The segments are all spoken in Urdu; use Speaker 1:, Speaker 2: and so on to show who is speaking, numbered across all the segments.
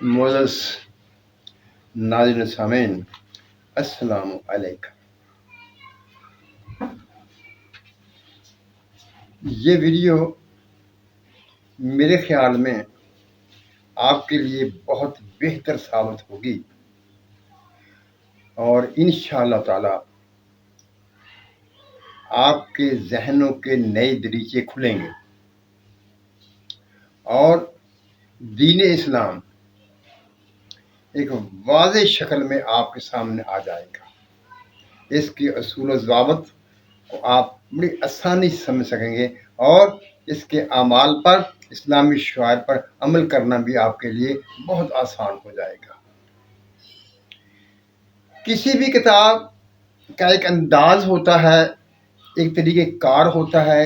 Speaker 1: معزز ناظرین سامعین، السلام علیکم۔ یہ ویڈیو میرے خیال میں آپ کے لیے بہت بہتر ثابت ہوگی اور انشاءاللہ تعالی آپ کے ذہنوں کے نئے دریچے کھلیں گے اور دین اسلام ایک واضح شکل میں آپ کے سامنے آ جائے گا۔ اس کے اصول و ضوابط کو آپ بڑی آسانی سے سمجھ سکیں گے اور اس کے اعمال پر، اسلامی شعائر پر عمل کرنا بھی آپ کے لیے بہت آسان ہو جائے گا۔ کسی بھی کتاب کا ایک انداز ہوتا ہے، ایک طریقہ کار ہوتا ہے،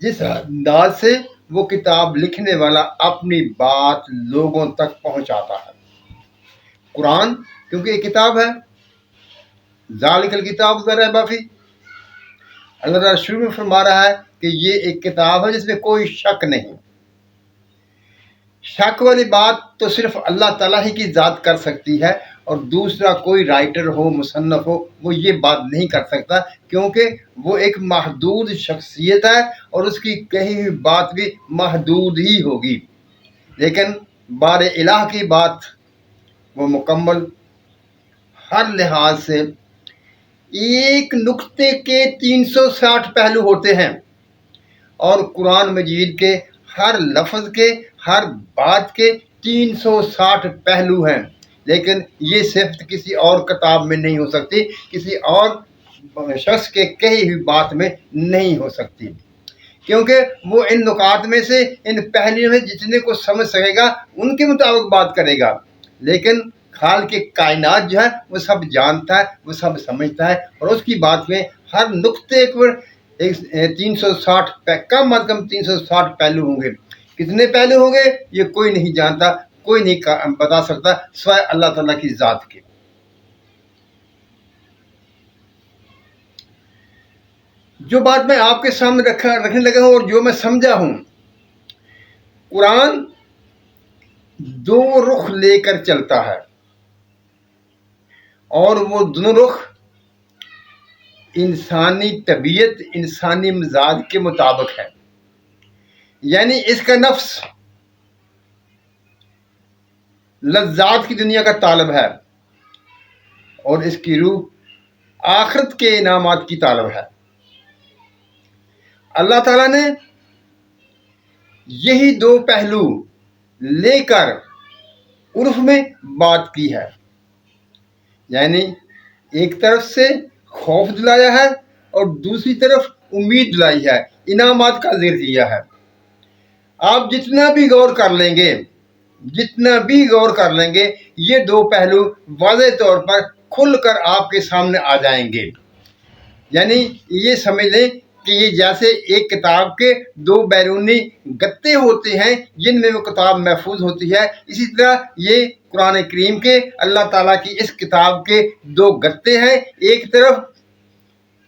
Speaker 1: جس انداز سے وہ کتاب لکھنے والا اپنی بات لوگوں تک پہنچاتا ہے۔ قرآن کیونکہ ایک کتاب ہے، ذالک الکتاب لا ریب فیہ، اللہ تعالیٰ شروع میں فرما رہا ہے کہ یہ ایک کتاب ہے جس میں کوئی شک نہیں۔ شک والی بات تو صرف اللہ تعالیٰ ہی کی ذات کر سکتی ہے، اور دوسرا کوئی رائٹر ہو، مصنف ہو، وہ یہ بات نہیں کر سکتا، کیونکہ وہ ایک محدود شخصیت ہے اور اس کی کہی ہوئی بات بھی محدود ہی ہوگی۔ لیکن بار الہ کی بات وہ مکمل، ہر لحاظ سے ایک نقطے کے 360 پہلو ہوتے ہیں، اور قرآن مجید کے ہر لفظ کے، ہر بات کے 360 پہلو ہیں، لیکن یہ صفت کسی اور کتاب میں نہیں ہو سکتی، کسی اور شخص کے کہی ہوئی بات میں نہیں ہو سکتی، کیونکہ وہ ان نکات میں سے، ان پہلوؤں میں جتنے کو سمجھ سکے گا ان کے مطابق بات کرے گا، لیکن خالق کائنات جو ہے وہ سب جانتا ہے، وہ سب سمجھتا ہے، اور اس کی بات میں ہر نقطے پر 360 کم از کم 360 پہلو ہوں گے۔ کتنے پہلو ہوں گے یہ کوئی نہیں جانتا، کوئی نہیں بتا سکتا سوائے اللہ تعالیٰ کی ذات کے۔ جو بات میں آپ کے سامنے رکھنے لگا ہوں اور جو میں سمجھا ہوں، قرآن دو رخ لے کر چلتا ہے، اور وہ دونوں رخ انسانی طبیعت، انسانی مزاج کے مطابق ہے۔ یعنی اس کا نفس لذات کی دنیا کا طالب ہے، اور اس کی روح آخرت کے انعامات کی طالب ہے۔ اللہ تعالیٰ نے یہی دو پہلو لے کر عرف میں بات کی ہے، یعنی ایک طرف سے خوف دلایا ہے اور دوسری طرف امید دلائی ہے، انعامات کا ذکر کیا ہے۔ آپ جتنا بھی غور کر لیں گے، جتنا بھی غور کر لیں گے، یہ دو پہلو واضح طور پر کھل کر آپ کے سامنے آ جائیں گے۔ یعنی یہ سمجھ لیں کہ یہ جیسے ایک کتاب کے دو بیرونی گتے ہوتے ہیں جن میں وہ کتاب محفوظ ہوتی ہے، اسی طرح یہ قرآن کریم کے، اللہ تعالیٰ کی اس کتاب کے دو گتے ہیں۔ ایک طرف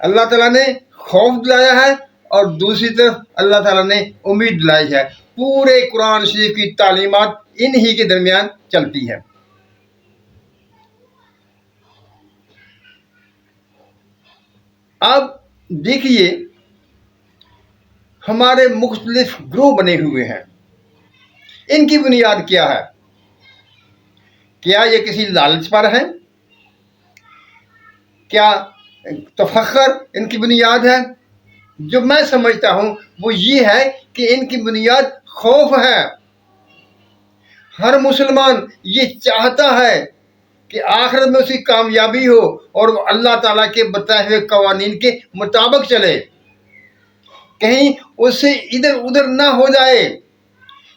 Speaker 1: اللہ تعالیٰ نے خوف دلایا ہے اور دوسری طرف اللہ تعالیٰ نے امید دلائی ہے۔ پورے قرآن شریف کی تعلیمات انہی کے درمیان چلتی ہیں۔ اب دیکھیے، ہمارے مختلف گروہ بنے ہوئے ہیں، ان کی بنیاد کیا ہے؟ کیا یہ کسی لالچ پر ہے؟ کیا تفخر ان کی بنیاد ہے؟ جو میں سمجھتا ہوں وہ یہ ہے کہ ان کی بنیاد خوف ہے۔ ہر مسلمان یہ چاہتا ہے کہ آخرت میں اس کی کامیابی ہو اور وہ اللہ تعالیٰ کے بتائے ہوئے قوانین کے مطابق چلے، کہیں اس سے ادھر ادھر نہ ہو جائے۔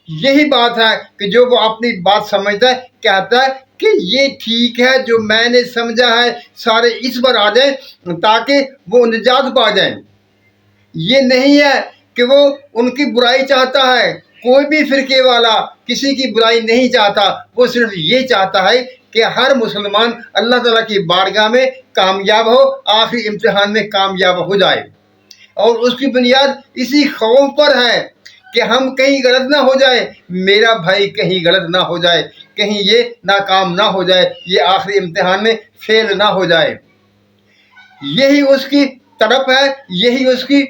Speaker 1: یہی بات ہے کہ جو وہ اپنی بات سمجھتا ہے، کہتا ہے کہ یہ ٹھیک ہے، جو میں نے سمجھا ہے سارے اس پر آ جائیں تاکہ وہ نجات پا جائیں۔ یہ نہیں ہے کہ وہ ان کی برائی چاہتا ہے، کوئی بھی فرقے والا کسی کی برائی نہیں چاہتا، وہ صرف یہ چاہتا ہے کہ ہر مسلمان اللہ تعالیٰ کی بارگاہ میں کامیاب ہو، آخری امتحان میں کامیاب ہو جائے، اور اس کی بنیاد اسی خوف پر ہے کہ ہم کہیں غلط نہ ہو جائے، میرا بھائی کہیں غلط نہ ہو جائے، کہیں یہ ناکام نہ ہو جائے، یہ آخری امتحان میں فیل نہ ہو جائے۔ یہی اس کی طرف ہے، یہی اس کی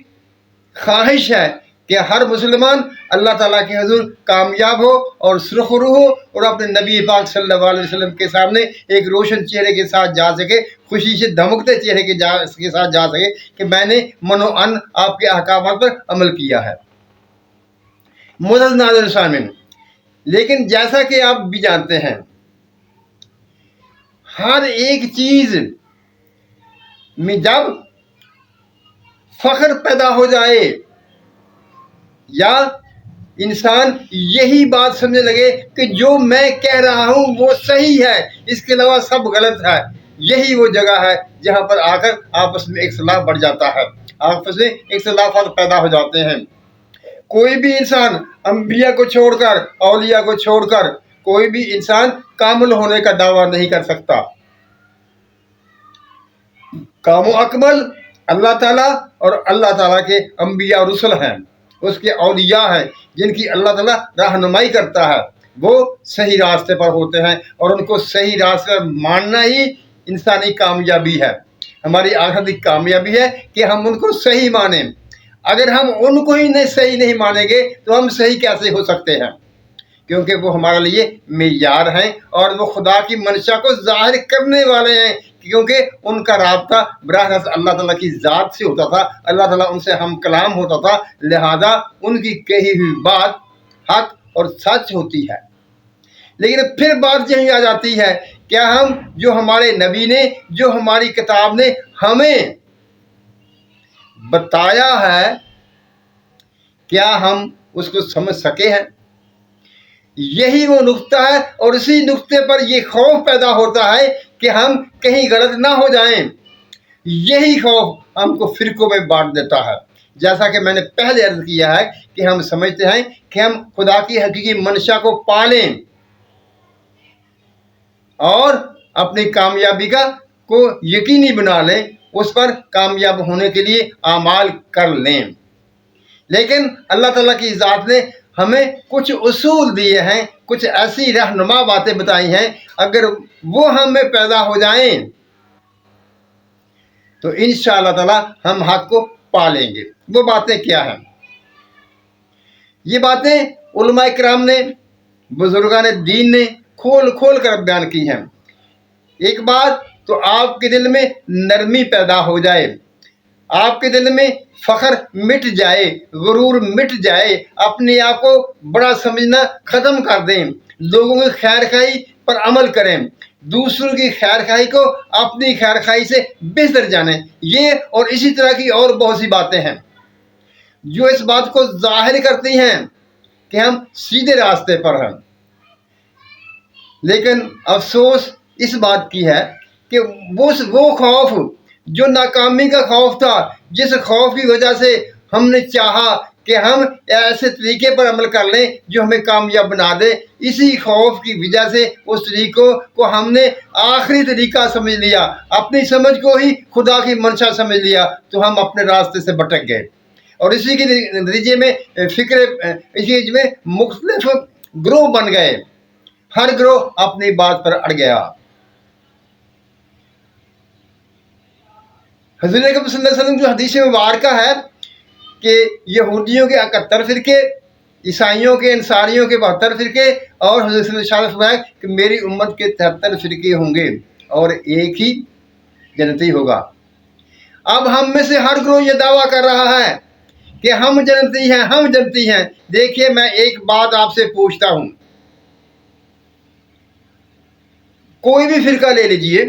Speaker 1: خواہش ہے کہ ہر مسلمان اللہ تعالیٰ کے حضور کامیاب ہو اور سرخرو ہو اور اپنے نبی پاک صلی اللہ علیہ وسلم کے سامنے ایک روشن چہرے کے ساتھ جا سکے، خوشی سے دھمکتے چہرے کے ساتھ جا سکے کہ میں نے من و ان آپ کے احکامات پر عمل کیا ہے۔ معزز ناظرین سامعین، لیکن جیسا کہ آپ بھی جانتے ہیں، ہر ایک چیز میں جب فخر پیدا ہو جائے یا انسان یہی بات سمجھنے لگے کہ جو میں کہہ رہا ہوں وہ صحیح ہے، اس کے علاوہ سب غلط ہے، یہی وہ جگہ ہے جہاں پر آ کر آپس میں اختلاف بڑھ جاتا ہے، آپس میں اختلافات پیدا ہو جاتے ہیں۔ کوئی بھی انسان انبیاء کو چھوڑ کر، اولیاء کو چھوڑ کر کوئی بھی انسان کامل ہونے کا دعویٰ نہیں کر سکتا۔ کام و اکمل اللہ تعالیٰ اور اللہ تعالیٰ کے انبیاء اور رسل ہیں، اس کے اولیاء ہیں جن کی اللہ تعالیٰ رہنمائی کرتا ہے، وہ صحیح راستے پر ہوتے ہیں اور ان کو صحیح راستے پر ماننا ہی انسانی کامیابی ہے۔ ہماری آخری کامیابی ہے کہ ہم ان کو صحیح مانیں۔ اگر ہم ان کو ہی صحیح نہیں مانیں گے تو ہم صحیح کیسے ہو سکتے ہیں؟ کیونکہ وہ ہمارے لیے معیار ہیں اور وہ خدا کی منشا کو ظاہر کرنے والے ہیں، کیونکہ ان کا رابطہ براہ راست اللہ تعالیٰ کی ذات سے ہوتا تھا، اللہ تعالیٰ ان سے ہم کلام ہوتا تھا، لہذا ان کی کہی ہوئی بات حق اور سچ ہوتی ہے۔ لیکن پھر بات یہی آ جاتی ہے، کیا ہم جو ہمارے نبی نے، جو ہماری کتاب نے ہمیں بتایا ہے، کیا ہم اس کو سمجھ سکے ہیں؟ یہی وہ نقطہ ہے اور اسی نقطے پر یہ خوف پیدا ہوتا ہے کہ ہم کہیں غلط نہ ہو جائیں۔ یہی خوف ہم کو فرقوں میں بانٹ دیتا ہے۔ جیسا کہ میں نے پہلے عرض کیا ہے کہ ہم سمجھتے ہیں کہ ہم خدا کی حقیقی منشا کو پالیں اور اپنی کامیابی کو یقینی بنا لیں، اس پر کامیاب ہونے کے لیے اعمال کر لیں۔ لیکن اللہ تعالیٰ کی ذات نے ہمیں کچھ اصول دیے ہیں، کچھ ایسی رہنما باتیں بتائی ہیں، اگر وہ ہم میں پیدا ہو جائیں تو انشاءاللہ تعالیٰ ہم حق کو پالیں گے۔ وہ باتیں کیا ہیں؟ یہ باتیں علماء کرام نے، بزرگان دین نے کھول کھول کر بیان کی ہیں۔ ایک بات تو آپ کے دل میں نرمی پیدا ہو جائے، آپ کے دل میں فخر مٹ جائے، غرور مٹ جائے، اپنے آپ کو بڑا سمجھنا ختم کر دیں، لوگوں کی خیر خواہی پر عمل کریں، دوسروں کی خیر خواہی کو اپنی خیر خواہی سے بہتر جانیں۔ یہ اور اسی طرح کی اور بہت سی باتیں ہیں جو اس بات کو ظاہر کرتی ہیں کہ ہم سیدھے راستے پر ہیں۔ لیکن افسوس اس بات کی ہے کہ وہ خوف جو ناکامی کا خوف تھا، جس خوف کی وجہ سے ہم نے چاہا کہ ہم ایسے طریقے پر عمل کر لیں جو ہمیں کامیاب بنا دے، اسی خوف کی وجہ سے اس طریقوں کو ہم نے آخری طریقہ سمجھ لیا، اپنی سمجھ کو ہی خدا کی منشا سمجھ لیا، تو ہم اپنے راستے سے بھٹک گئے اور اسی کے نتیجے میں اسی میں مختلف گروہ بن گئے، ہر گروہ اپنی بات پر اڑ گیا۔ حضور اکرم صلی اللہ علیہ وسلم جو حدیث مبارکہ ہے کہ یہودیوں کے 71 فرقے، عیسائیوں کے، انصاریوں کے 72 فرقے، اور حضرت صلی اللہ علیہ وسلم نے کہ میری امت کے 73 فرقے ہوں گے اور ایک ہی جنتی ہوگا۔ اب ہم میں سے ہر گروہ یہ دعویٰ کر رہا ہے کہ ہم جنتی ہیں، ہم جنتی ہیں۔ دیکھیے، میں ایک بات آپ سے پوچھتا ہوں، کوئی بھی فرقہ لے لیجئے،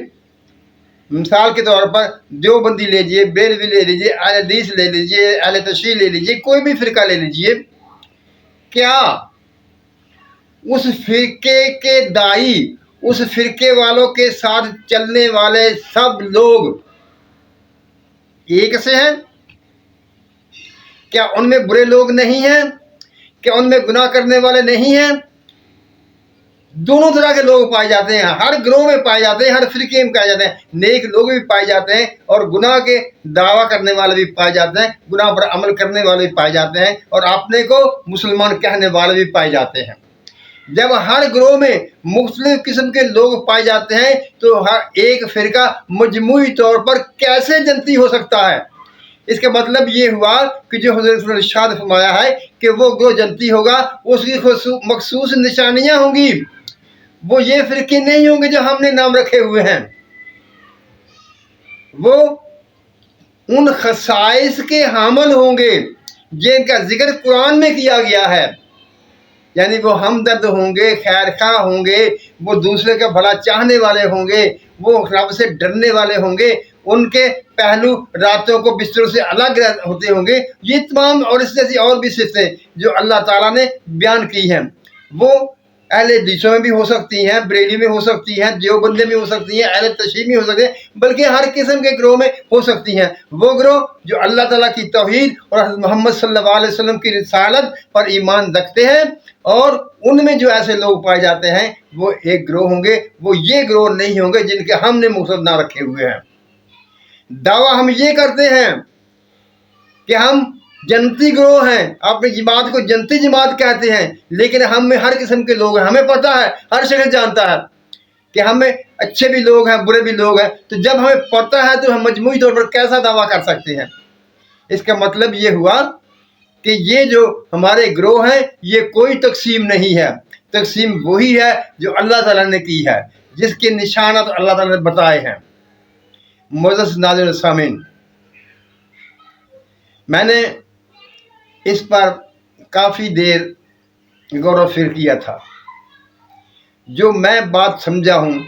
Speaker 1: مثال کے طور پر دیوبندی لے لیجیے، بیلوی لے لیجیے، اہل حدیث لے لیجیے، اہل تشیع لے لیجیے، کوئی بھی فرقہ لے لیجیے، کیا اس فرقے کے داعی، اس فرقے والوں کے ساتھ چلنے والے سب لوگ ایک سے ہیں؟ کیا ان میں برے لوگ نہیں ہیں؟ کیا ان میں گناہ کرنے والے نہیں ہیں؟ دونوں طرح کے لوگ پائے جاتے ہیں، ہر گروہ میں پائے جاتے ہیں، ہر فرقے میں پائے جاتے ہیں، نیک لوگ بھی پائے جاتے ہیں اور گناہ کے دعویٰ کرنے والے بھی پائے جاتے ہیں، گناہ پر عمل کرنے والے بھی پائے جاتے ہیں اور اپنے کو مسلمان کہنے والے بھی پائے جاتے ہیں۔ جب ہر گروہ میں مختلف قسم کے لوگ پائے جاتے ہیں تو ہر ایک فرقہ مجموعی طور پر کیسے جنتی ہو سکتا ہے؟ اس کا مطلب یہ ہوا کہ جو حضرت نے ارشاد فرمایا ہے کہ وہ گروہ جنتی ہوگا، اس کی مخصوص نشانیاں ہوں گی، وہ یہ فرقے نہیں ہوں گے جو ہم نے نام رکھے ہوئے ہیں، وہ ان خصائص کے حامل ہوں گے جن کا ذکر قرآن میں کیا گیا ہے، یعنی وہ ہمدرد ہوں گے، خیر خواہ ہوں گے، وہ دوسرے کا بھلا چاہنے والے ہوں گے، وہ رب سے ڈرنے والے ہوں گے، ان کے پہلو راتوں کو بستروں سے الگ ہوتے ہوں گے۔ یہ تمام اور اس جیسی اور بھی صفتیں جو اللہ تعالیٰ نے بیان کی ہیں، وہ اہل حدیثوں میں بھی ہو سکتی ہیں، بریلی میں ہو سکتی ہیں، دیوبندے میں ہو سکتی ہیں، اہل تشیع میں ہو سکتی ہیں، بلکہ ہر قسم کے گروہ میں ہو سکتی ہیں۔ وہ گروہ جو اللہ تعالیٰ کی توحید اور حضرت محمد صلی اللہ علیہ وسلم کی رسالت پر ایمان رکھتے ہیں، اور ان میں جو ایسے لوگ پائے جاتے ہیں وہ ایک گروہ ہوں گے، وہ یہ گروہ نہیں ہوں گے جن کے ہم نے مقصد نہ رکھے ہوئے ہیں۔ دعویٰ ہم یہ کرتے ہیں کہ ہم جنتی گروہ ہیں، اپنی جماعت کو جنتی جماعت کہتے ہیں، لیکن ہم میں ہر قسم کے لوگ ہیں، ہمیں پتہ ہے، ہر شخص جانتا ہے کہ ہمیں اچھے بھی لوگ ہیں، برے بھی لوگ ہیں، تو جب ہمیں پتہ ہے تو ہم مجموعی طور پر کیسا دعویٰ کر سکتے ہیں؟ اس کا مطلب یہ ہوا کہ یہ جو ہمارے گروہ ہیں یہ کوئی تقسیم نہیں ہے، تقسیم وہی ہے جو اللہ تعالیٰ نے کی ہے، جس کے نشانات اللہ تعالیٰ نے بتائے ہیں۔ معزز ناظرین سامعین، میں نے اس پر کافی دیر غور و فکر کیا تھا۔ جو میں بات سمجھا ہوں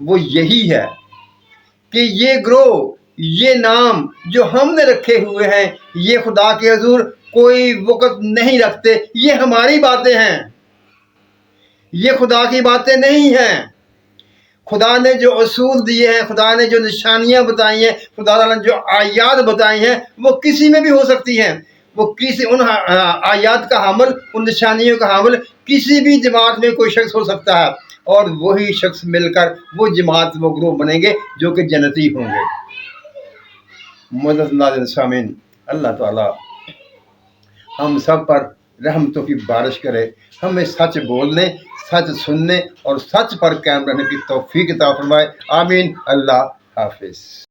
Speaker 1: وہ یہی ہے کہ یہ گروہ، یہ نام جو ہم نے رکھے ہوئے ہیں، یہ خدا کے حضور کوئی وقت نہیں رکھتے، یہ ہماری باتیں ہیں، یہ خدا کی باتیں نہیں ہیں۔ خدا نے جو اصول دیے ہیں، خدا نے جو نشانیاں بتائی ہیں، خدا نے جو آیات بتائی ہیں، وہ کسی میں بھی ہو سکتی ہیں۔ وہ کسی ان آیات کا حامل، ان نشانیوں کا حامل کسی بھی جماعت میں کوئی شخص ہو سکتا ہے، اور وہی شخص مل کر وہ جماعت، وہ گروہ بنیں گے جو کہ جنتی ہوں گے۔ معزز ناظرین سامعین، اللہ تعالیٰ ہم سب پر رحمتوں کی بارش کرے، ہمیں سچ بولنے، سچ سننے اور سچ پر قائم رہنے کی توفیق عطا فرمائے۔ آمین۔ اللہ حافظ۔